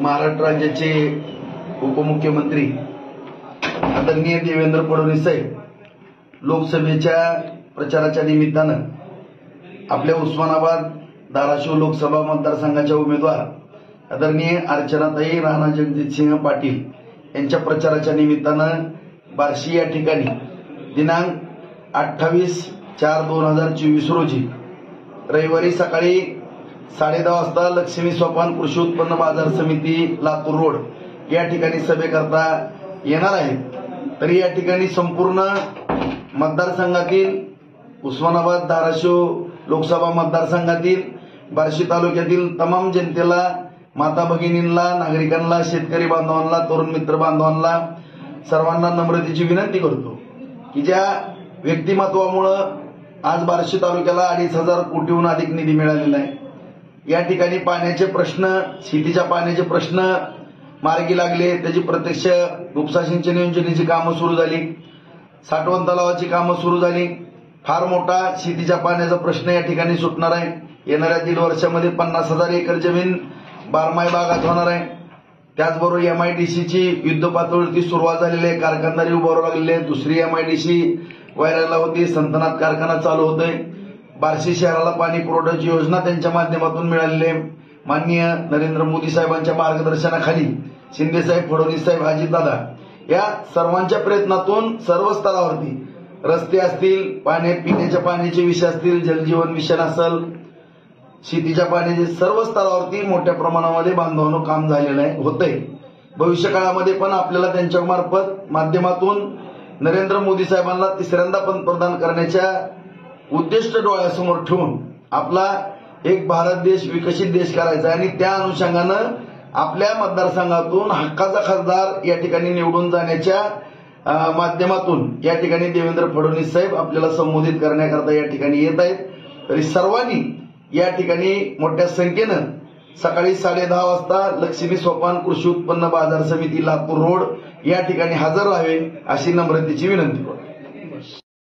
महाराष्ट्र राज्याचे उपमुख्यमंत्री आदरणीय देवेंद्र फडणवीस साहेब लोकसभेच्या प्रचाराच्या निमित्तानं आपल्या उस्मानाबाद धाराशिव लोकसभा मतदारसंघाच्या उमेदवार आदरणीय अर्चनाताई राणा जगजितसिंह पाटील यांच्या प्रचाराच्या निमित्तानं बार्शी या ठिकाणी दिनांक 28/4/2024 रोजी रविवारी सकाळी 10:30 वाजता लक्ष्मी सोपान कृषी उत्पन्न बाजार समिती लातूर रोड या ठिकाणी सभेकरता येणार आहे। तरी या ठिकाणी संपूर्ण मतदारसंघातील उस्मानाबाद धाराशिव लोकसभा मतदारसंघातील बार्शी तालुक्यातील तमाम जनतेला, माता भगिनींना, नागरिकांना, शेतकरी बांधवांना, तरुण मित्र बांधवांना सर्वांना नम्रतेची विनंती करतो की ज्या व्यक्तिमत्वामुळे आज बार्शी तालुक्याला 2,500 कोटीहून अधिक निधी मिळालेला आहे, या ठिकाणी पाण्याचे प्रश्न, शेतीच्या पाण्याचे प्रश्न मार्गी लागले, त्याची प्रत्यक्ष उपसा सिंचन योजनेची कामं सुरू झाली, साठवण तलावाची कामं सुरू झाली, फार मोठा शेतीच्या पाण्याचा प्रश्न या ठिकाणी सुटणार आहे। येणाऱ्या 1.5 वर्षामध्ये 50,000 एकर जमीन बारमाही बागात होणार आहे। त्याचबरोबर MIDCची युद्ध पातळीवरती सुरुवात झालेली आहे, कारखानदारी उभारू लागलेले, दुसरी MIDC व्हायला होती, संतनाद कारखाना चालू होतोय, बार्शी शहराला पाणी पुरवठ्याची योजना त्यांच्या माध्यमातून मिळालेली आहे। माननीय नरेंद्र मोदी साहेबांच्या मार्गदर्शनाखाली शिंदेसाहेब, फडणवीस साहेब, अजितदादा या सर्वांच्या प्रयत्नातून सर्व स्तरावरती रस्ते असतील, पिण्याच्या पाण्याचे विषय असतील, जलजीवन मिशन असेल, शेतीच्या पाण्याचे सर्व स्तरावरती मोठ्या प्रमाणामध्ये बांधवांनो काम झालेलं होतंय। भविष्य काळामध्ये पण आपल्याला त्यांच्या माध्यमातून नरेंद्र मोदी साहेबांना तिसऱ्यांदा पंतप्रधान करण्याच्या उद्दिष्ट डोळ्यासमोर ठेवून आपला एक भारत देश विकसित देश करायचा आणि त्या अनुषंगानं आपल्या मतदारसंघातून हक्काचा खासदार या ठिकाणी निवडून जाण्याच्या माध्यमातून या ठिकाणी देवेंद्र फडणवीस साहेब आपल्याला संबोधित करण्याकरता या ठिकाणी येत आहेत। तरी सर्वांनी या ठिकाणी मोठ्या संख्येनं सकाळी 10:30 वाजता लक्ष्मी सोपान कृषी उत्पन्न बाजार समिती लातूर रोड या ठिकाणी हजर राहावे अशी नम्रतेची विनंती करतो।